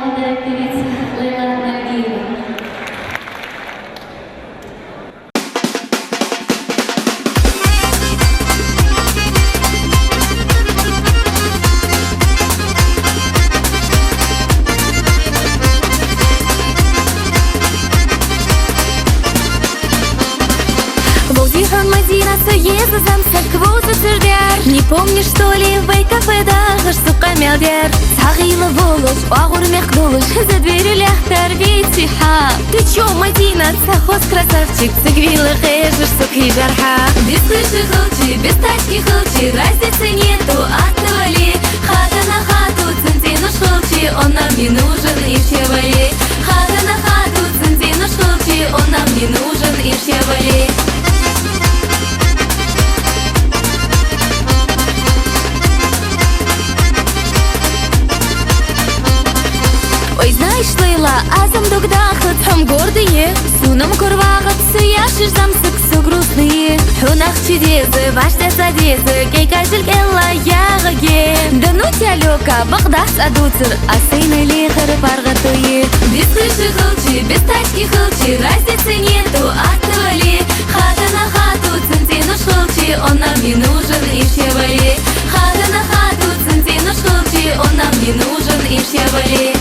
молодая певица Лейла Нагиева. Не помнишь, что ли, в кафедах сука мелдер? Сагила волос, пагур мехнулась, за дверью ляхтар висиха. Ты чё, Мадина, сахоз красавчик, сыгвила хэжешь, суки жарха. Без крыши хылчи, без тачки хылчи, разницы нету, отвали. Хата на хату, центину шылчи, он нам не нужен, и все вали. Хата на хату, центину шылчи, он нам не нужен, и все вали. Ой, знаешь, Лейла, азам дугдахат, хам гордые, сунам курвагат, суяшиш замсык, су грустные. Хунах чудезы, ваште садезы, кейка жилкелла ягаге. Да ну тебя лёка, багдас адуцер, а сейны лихары паргатуе. Без крыши хылчи, без тачки хылчи, разницы нету, отвали. Хата на хату, центину шылчи, он нам не нужен, и все вали. Хата на хату, центину шылчи, он нам не нужен, и все вали.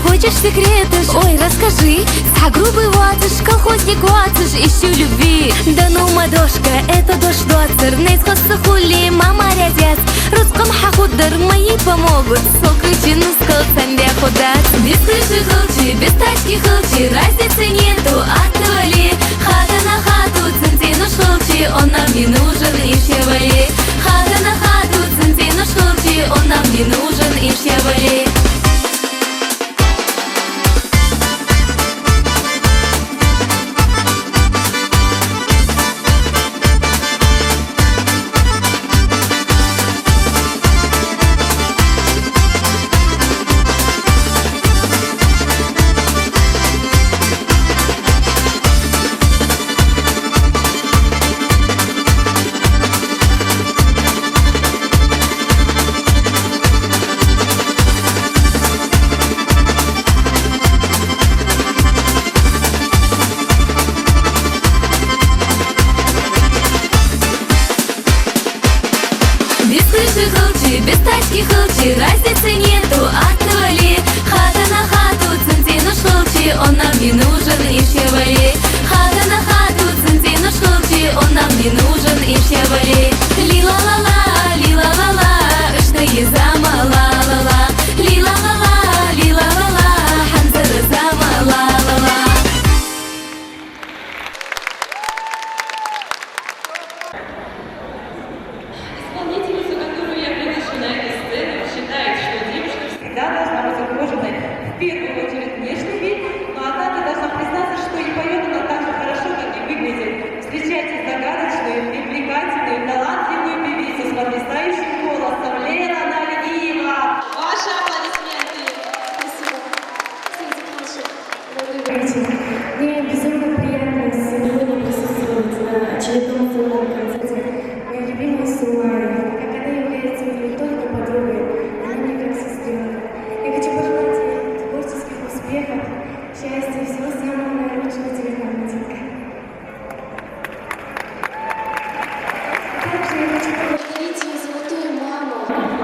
Хочешь секреты? Ой, расскажи. За грубый ватыш, колхозник ватыш, ищу любви. Да ну, мадошка, это дождь доцер. Нейсхоса хули, мама рядят. Русском хахудар, мои помогут. Сокрытину скал, самбе худат. Без крыши хылчи, без тачки хылчи, разницы нету, отвали. Хата на хату, центину шылчи, он нам не нужен, и все вали. Хата на хату, центину шылчи, он нам не нужен, и все вали. Без крыши хылчи, без тачки хылчи, разницы нету, отвали. Хата на хату, центину шылчи, он нам не нужен, и все вали. Хата на хату, центину шылчи, он нам не нужен, и все вали. Лила-ла-ла, лила-ла-ла, что езама-ла-ла-ла. Лила-ла-ла, лила-ла-ла, ханзар-зама-ла-ла-ла. Всегда должна быть ухоженной, в первую очередь внешний вид, но однако должна признаться, что и поет она так же хорошо, как и выглядит. Встречайте загадочную, привлекательную, талантливую певицу с потрясающим голосом Лейла Нагиева. Ваши аплодисменты. Спасибо. Мне безумно приятно сегодня присутствовать на очередном финальном концерте моей любимой Сумаи. Как она является мне не только подругой, она мне как сестренка. Я хочу пожелать ей творческих успехов, счастья и всего самого наилучшего тебе, Мадинка. Также я хочу поблагодарить ее золотую маму,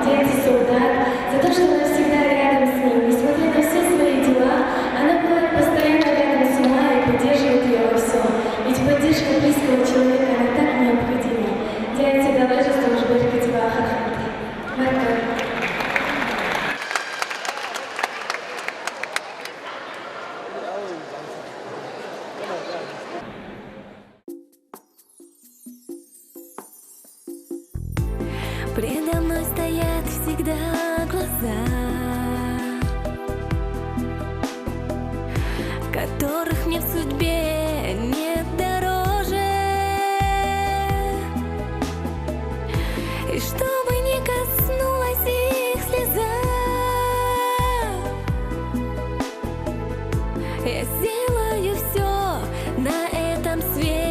дядю Солдат, за то, что она всегда рядом с ним. Несмотря на все свои дела, она бывает постоянно рядом с Сумаей и поддерживает ее во всем. Ведь поддержка близкого человека, она так необходима. Дядя, давай же тоже быть тебя хахат. Марка. Предо мной стоят всегда глаза, которых мне в судьбе нет дороже. И чтобы не коснулась их слеза, я сделаю все на этом свете.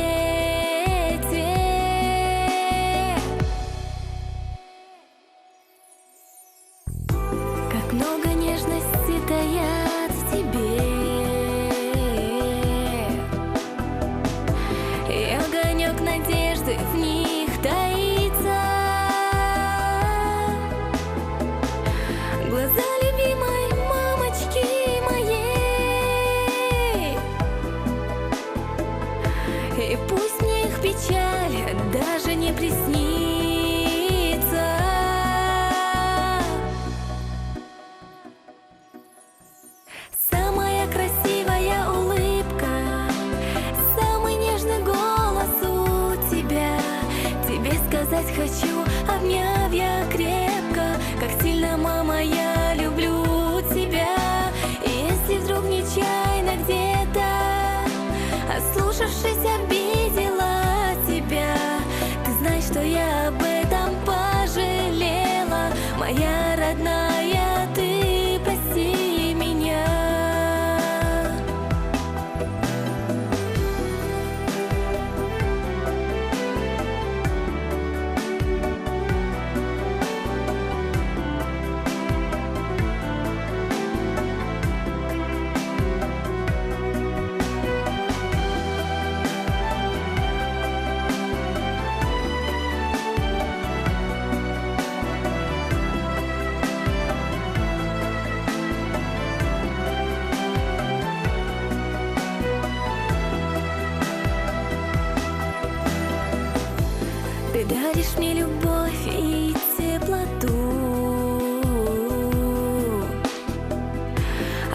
даришь мне любовь и теплоту,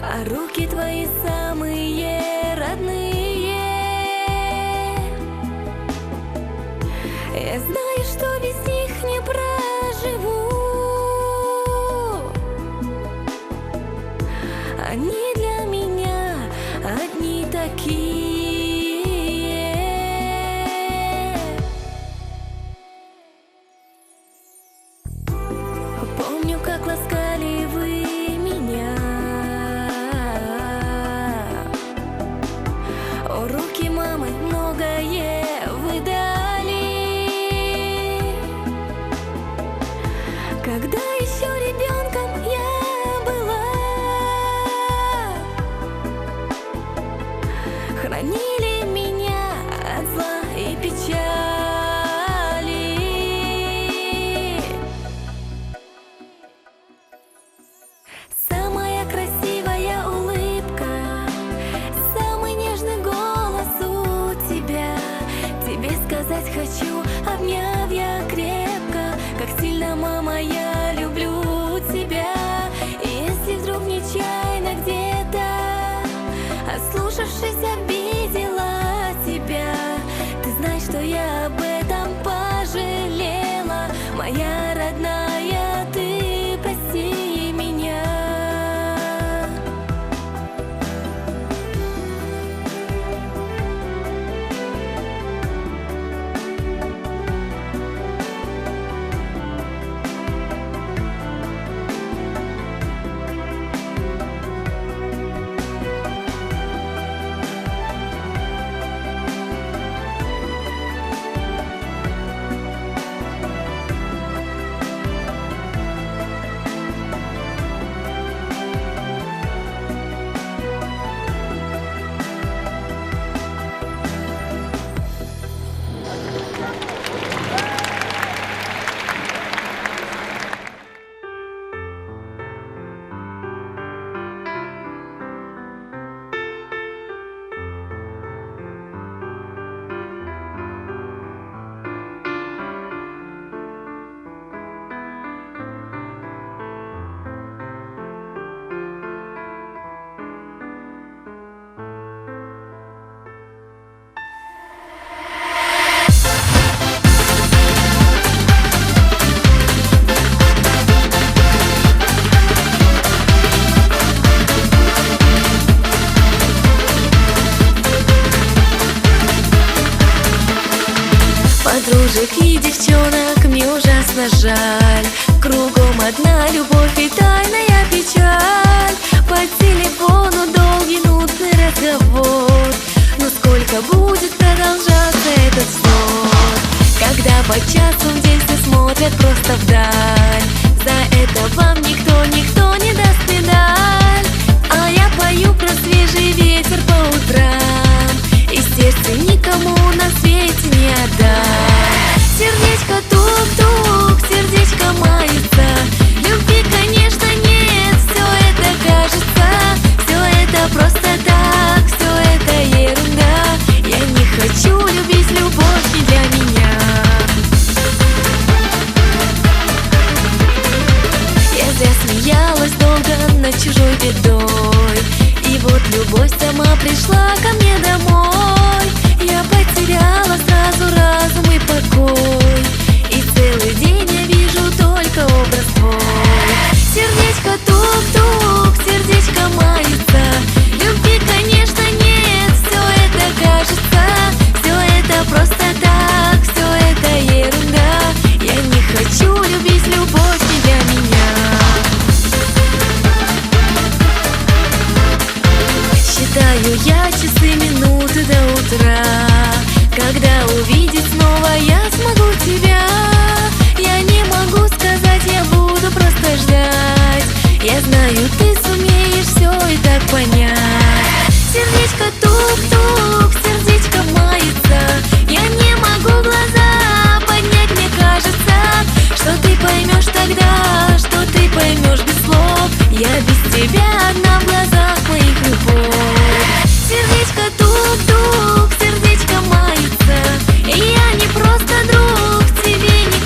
а руки твои самые родные. Я знаю, что без них не проживу. Они для меня одни такие. Помню, как ласкали вы меня. О, руки мамы многое вы дали. Когда еще ребенком я была, хранили меня от зла и печали. Самая красивая улыбка, самый нежный голос у тебя. Тебе сказать хочу, обняв я крепко, как сильно, мама, я люблю тебя. И если вдруг нечаянно где-то, ослушавшись, обидела тебя, ты знаешь, что я об этом пожалела. Моя родная, ты прости меня. Подружек и девчонок мне ужасно жаль. Кругом одна любовь и тайная печаль. По телефону долгий нудный разговор. Но сколько будет продолжаться этот снор, когда по часу в день все смотрят просто вдаль? За это вам никто не даст медаль. А я пою про свежий ветер по утрам, и сердце никому на свете не отдам. Сердечко тук-тук, сердечко мается. Любви, конечно, нет, все это кажется. Все это просто так, все это ерунда. Я не хочу любить, любовь не для меня. Я зря смеялась долго над чужой бедой, и вот любовь сама пришла ко мне домой. Я потеряла сразу разум и покой, и целый день я вижу только образ твой. Сердечко тук-тук, сердечко мается. Любви, конечно, нет, все это кажется. Все это просто так, все это ерунда. Я не хочу любить, любовь не для меня. Считаю я часы, минуты до утра, когда увидеть снова я смогу тебя. Я не могу сказать, я буду просто ждать. Я знаю, ты сумеешь все и так понять. Сердечко тук-тук, сердечко мается. Я не могу глаза поднять, мне кажется, что ты поймешь тогда, что ты поймешь без слов. Я без тебя одна в глазах моих любовь. Сердечко тук-тук, сердечко мается. И я не просто друг, тебе не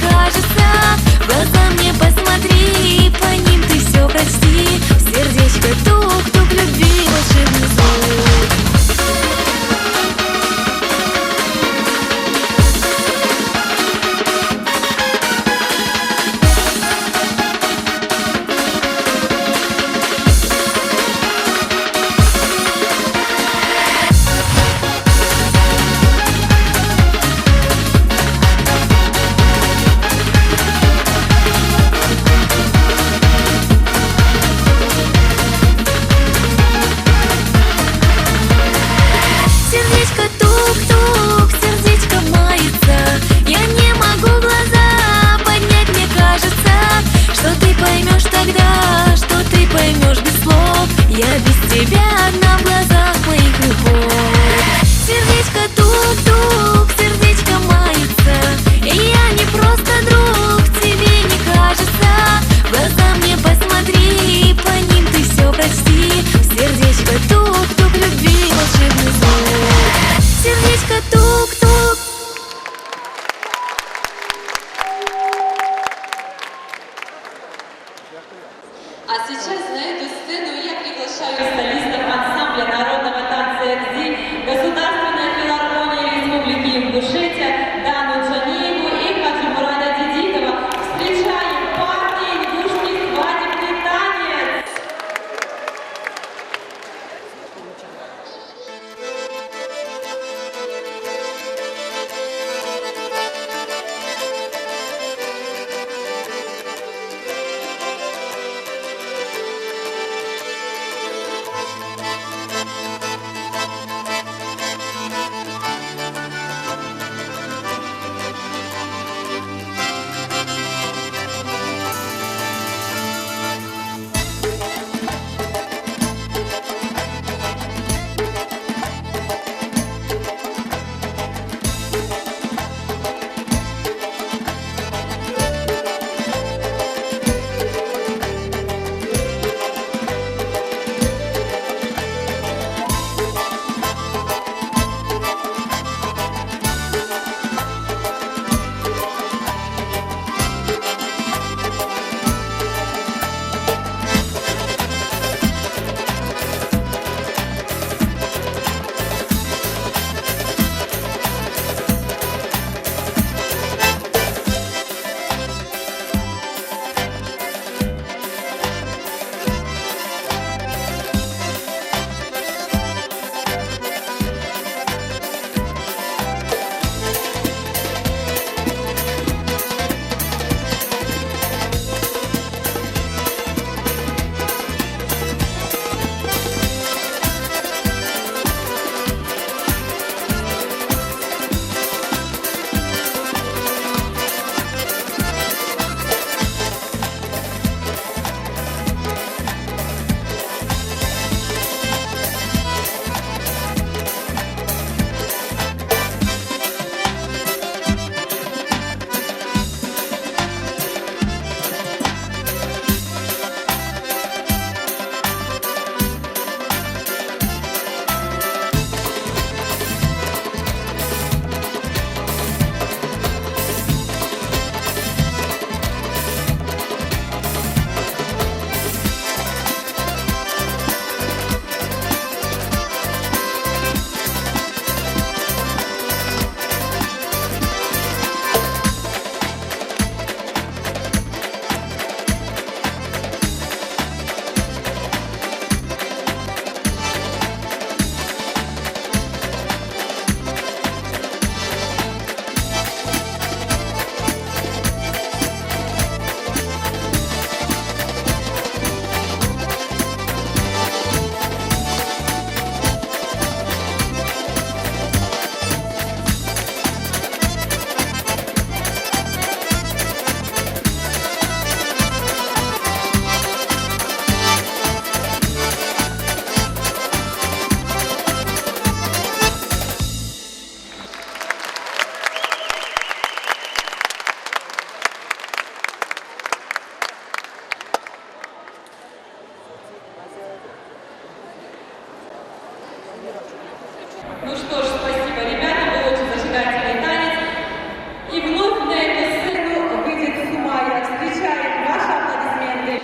Ну что ж, спасибо, ребята, был очень зажигательный танец. И вновь на эту сцену выйдет Сумая. Встречаем ваши аплодисменты.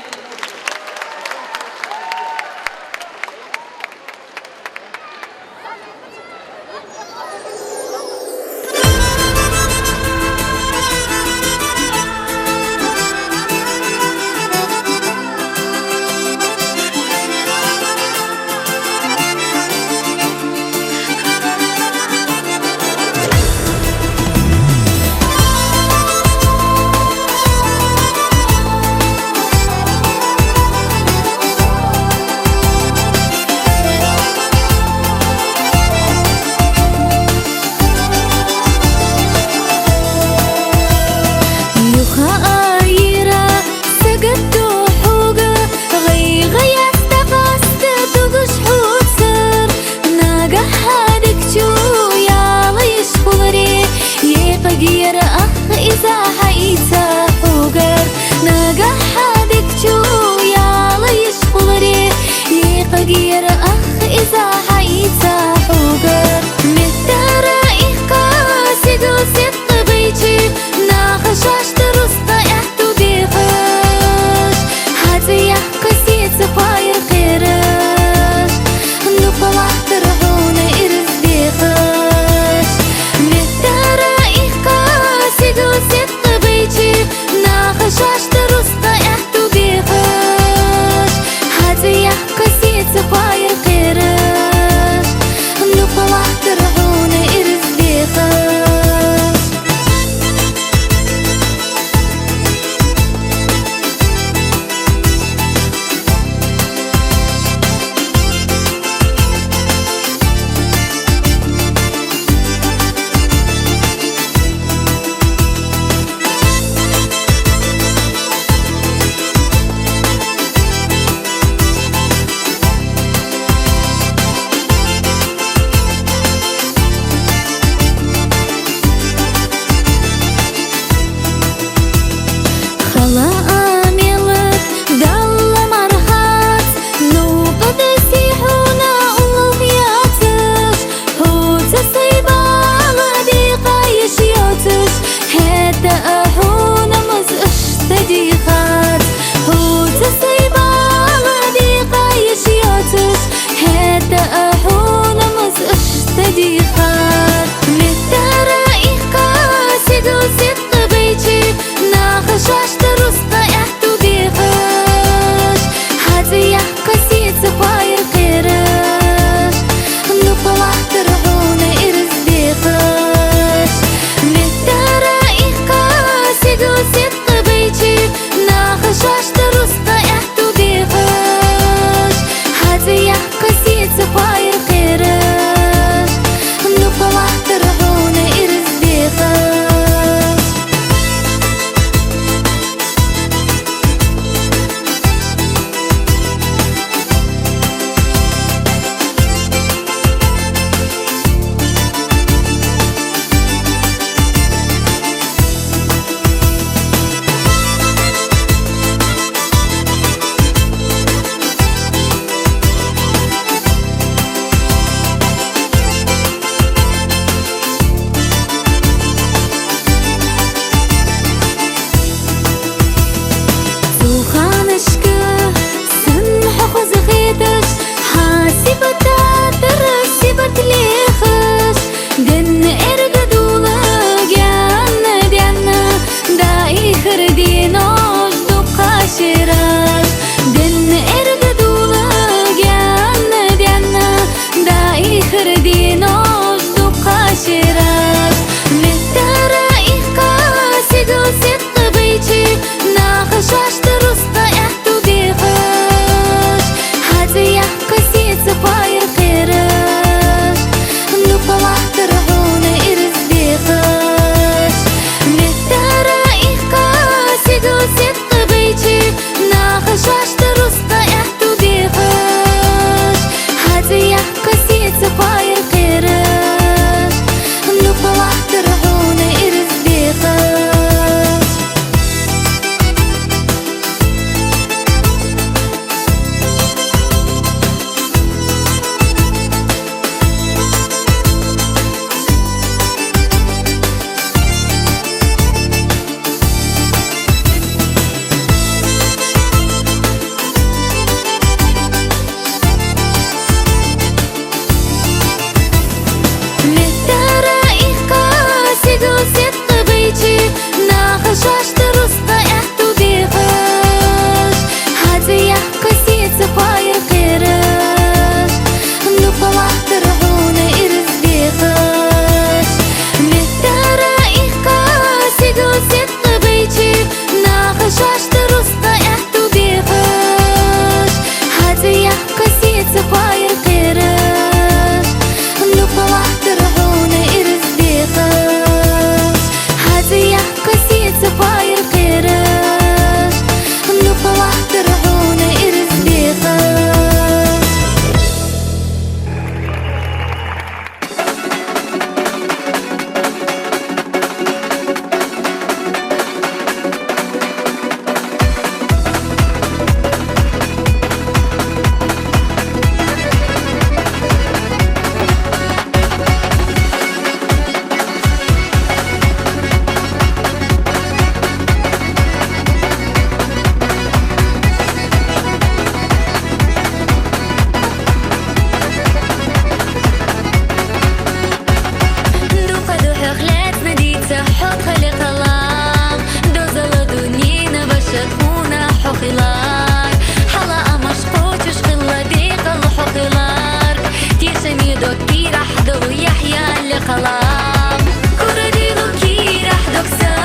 خلام كردي لوكي راح دوكسا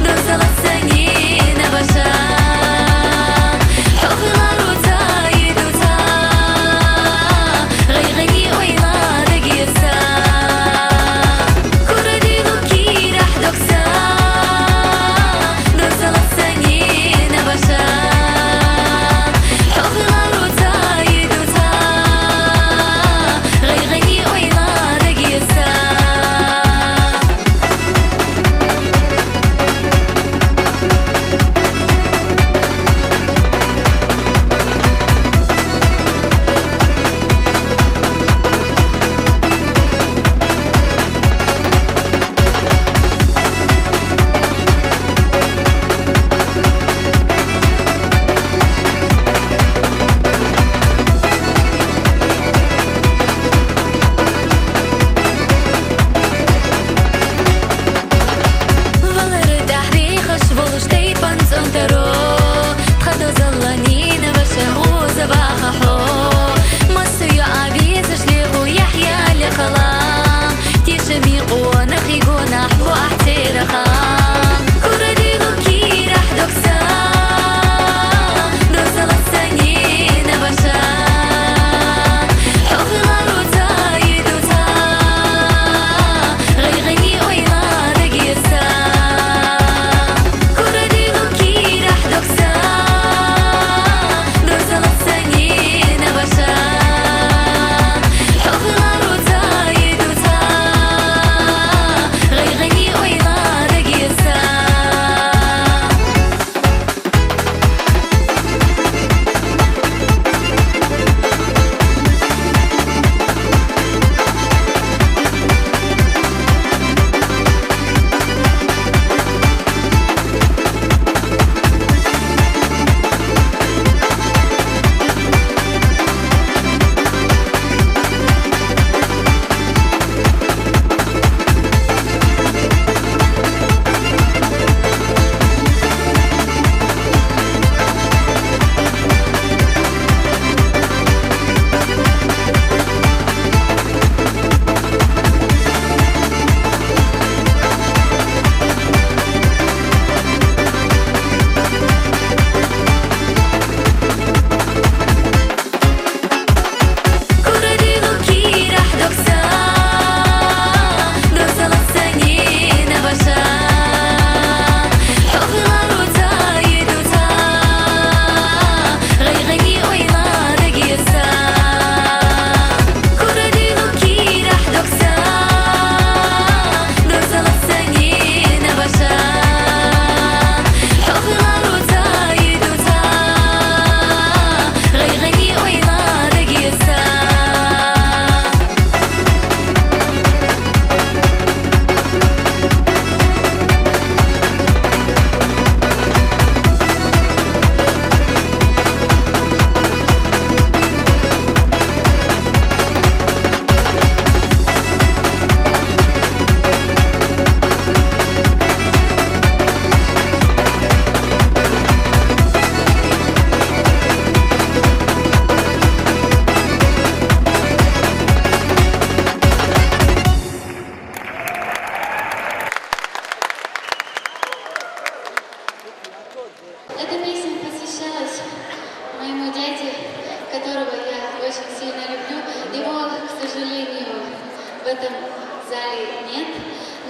دوزل السنين بشا حفظ روتا يدوتا غيغني ويلا دقيسا كردي لوكي راح دوكسا دوزل السنين بشا حفظ روتا يدوتا غيغني ويلا دقيسا Valere dahri khosh volshtey panzon tero Tkhado zallanين بشهوز باخو مصر يا عبيز شليغو يحيى لخلام تيشمي قونا خيقونا حبو احترخام كردي لوكي راح دوكسا دوزل السنين بشا حفظ روتا يدوتا غيغني ويلا دقيسا كردي لوكي راح دوكسا دوزل السنين بشا حفظ روتا يدوتا غيغني ويلا دقيسا كردي لوكي راح دوكسا دوزل السنين بشا حفظ روتا يدوتا غيغني ويلا دقيسا كردي لوكي راح دوكسا دوزل السنين بشا حفظ روتا يدوتا غيغني ويلا دقيسا Эта песня посвящалась моему дяде, которого я очень сильно люблю. Его, к сожалению, в этом зале нет,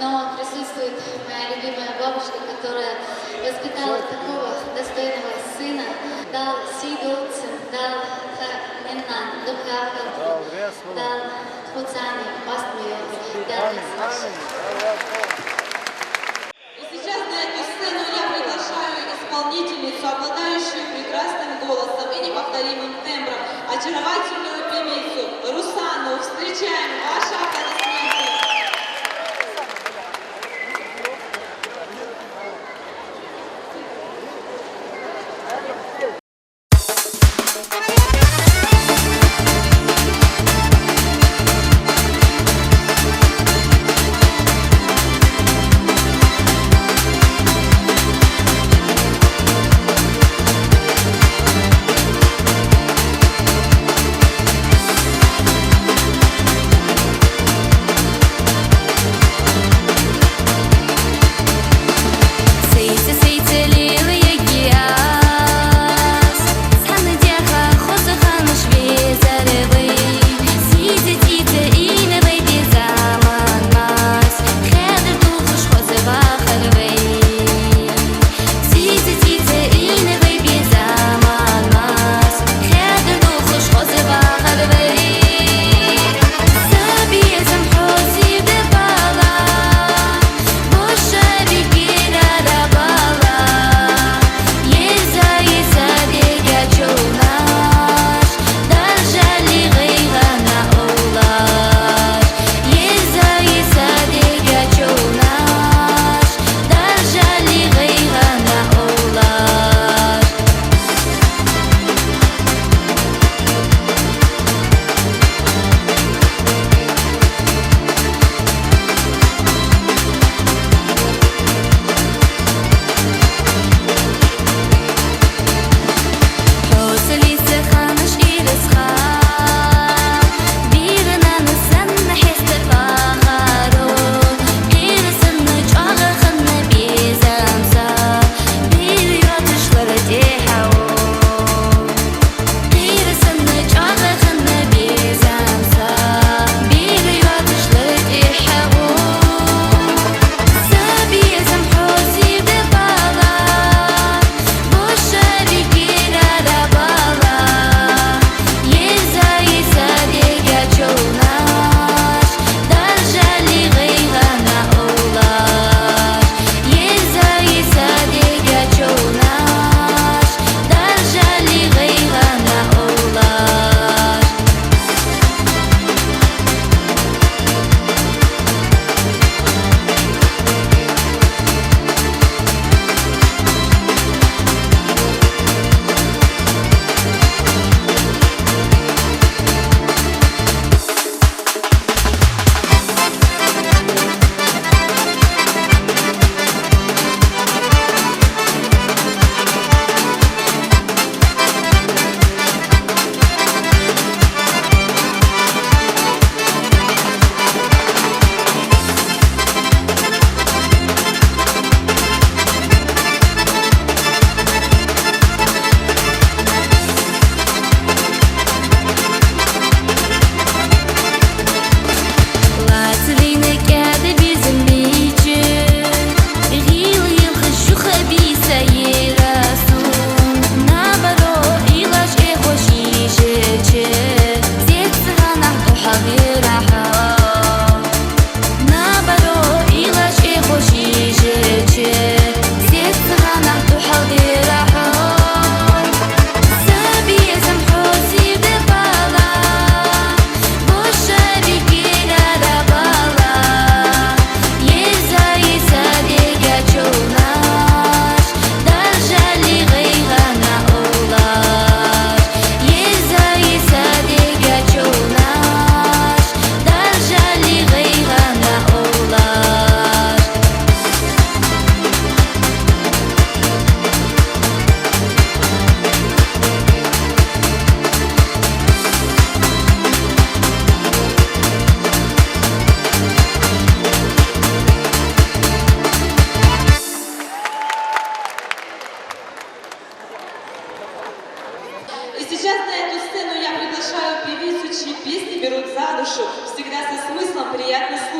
но присутствует моя любимая бабушка, которая воспитала такого достойного сына, дал сидолцем, дал меннан, духавкал, дал хуцани, пастмию, дал И сейчас на эту сцену я приглашаю исполнительницу, обладающую прекрасным голосом и неповторимым тембром, очаровательную певицу Русану. Встречаем, ваши аплодисменты.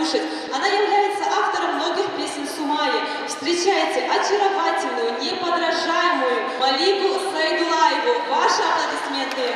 послушать. Она является автором многих песен Сумаи. Встречайте очаровательную, неподражаемую Малику Сайдулаеву. Ваши аплодисменты.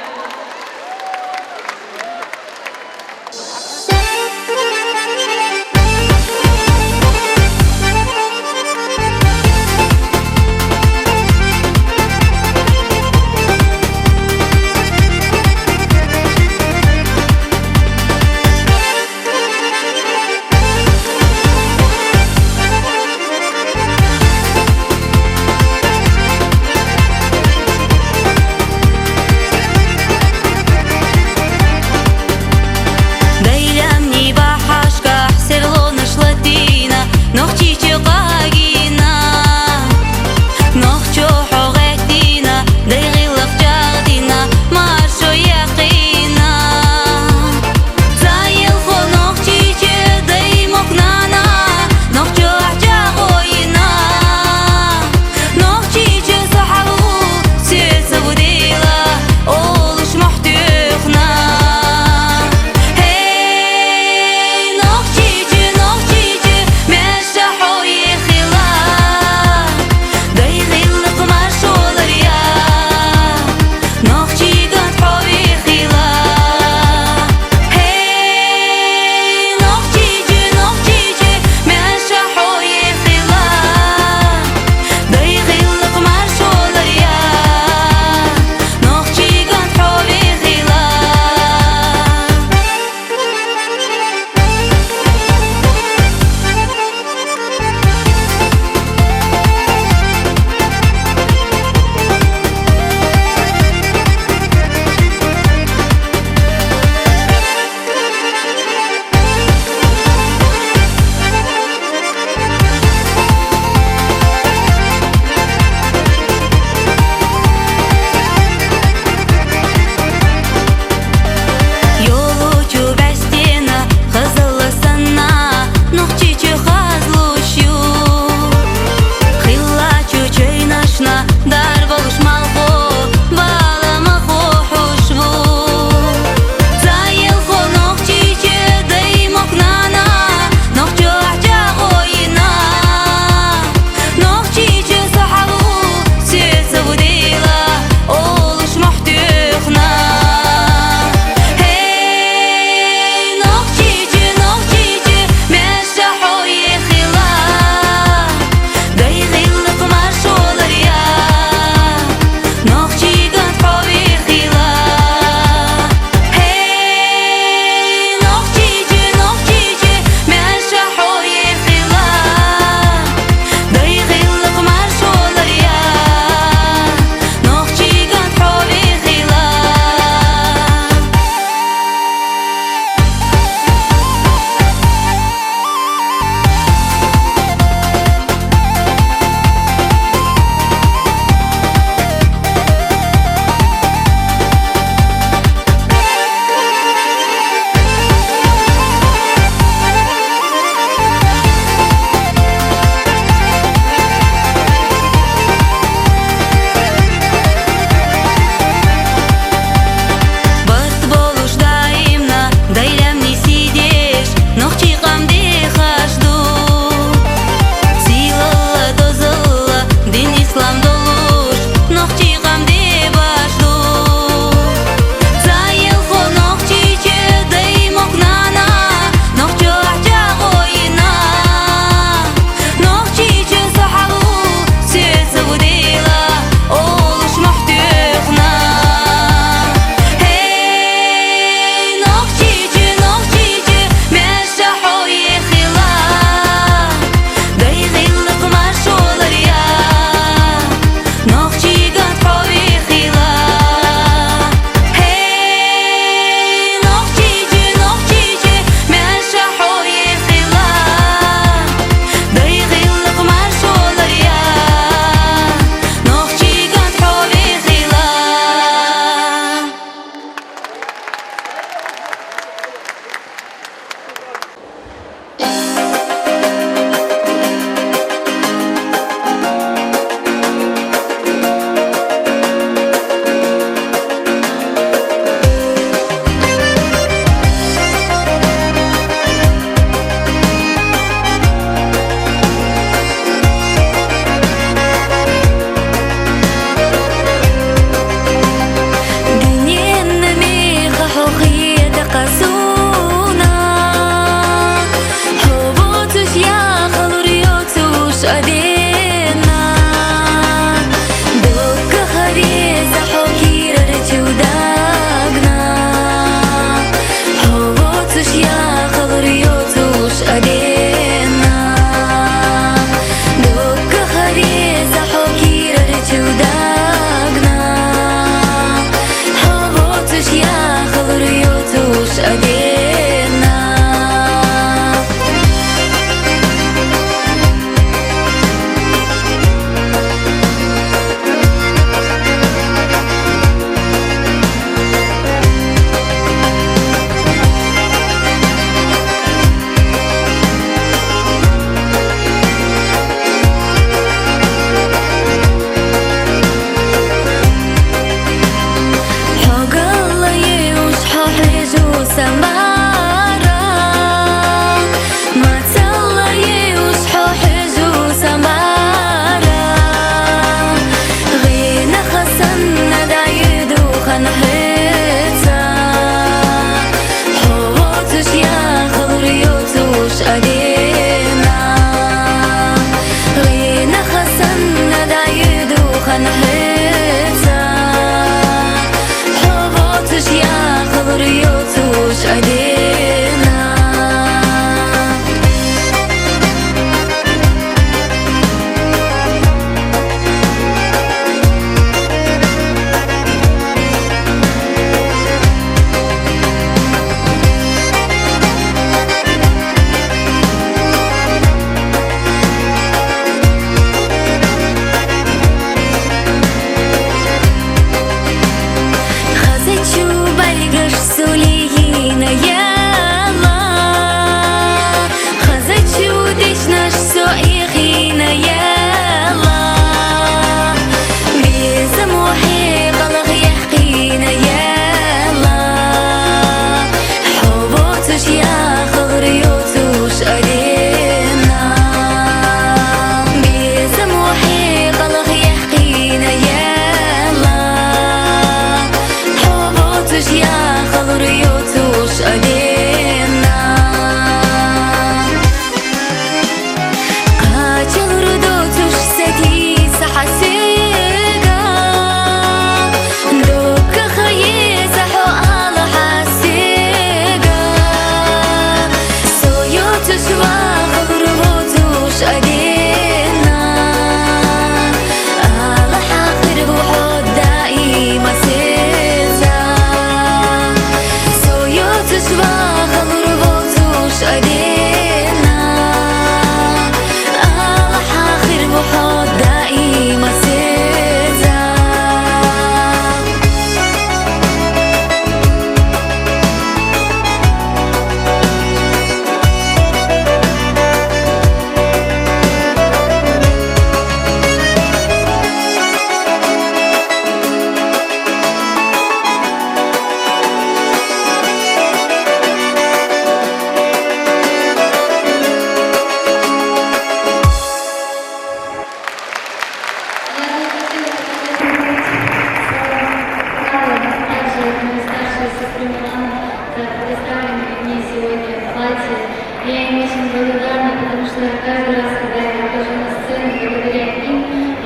каждый раз, когда я выхожу на сцену, благодаря им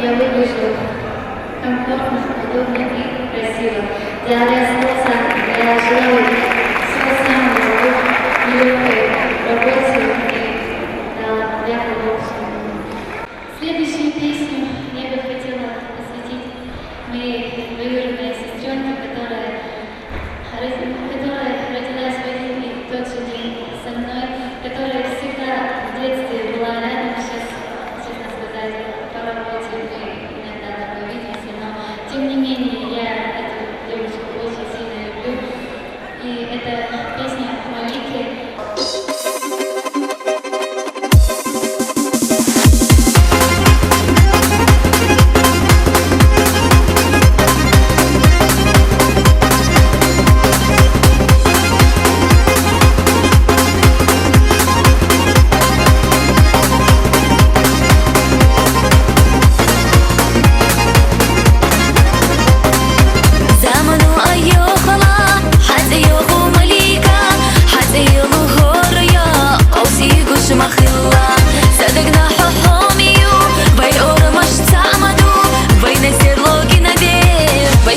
я выгляжу комфортно, удобно и красиво. Благодаря спортсам я желаю всего самого в нелегкой работе и для продолжения. Следующую песню я бы хотела посвятить моей двоюродной сестренке, которая родилась в один и тот же день со мной, которая всегда в детстве была рядом, сейчас, честно сказать, по работе мы иногда такое видимся, но тем не менее я эту девушку очень сильно люблю, и это песня «Молитвы».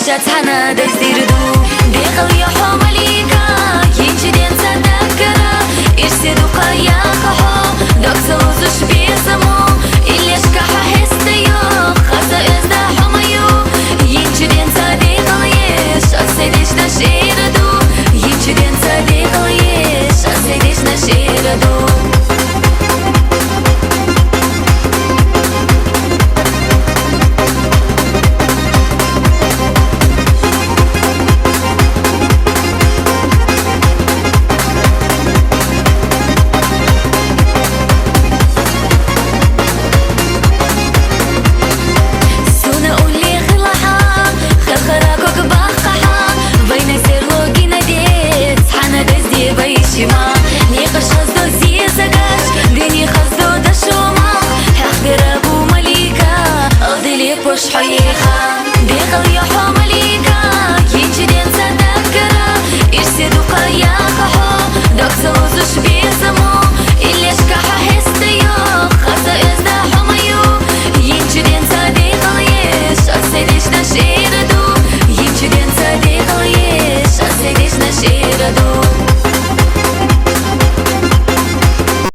شاتحنا دزديردو ديقل يا حمليكا ينجدين تذكرا إرسدو قايا خحو دوكسل وزوش بيزمو إليش كحا حستيو خاصة إزدا حميو ينجدين تذيقل يش أسيديش نشيردو ينجدين تذيقل يش أسيديش نشيردو حييخا ديقل يا حمل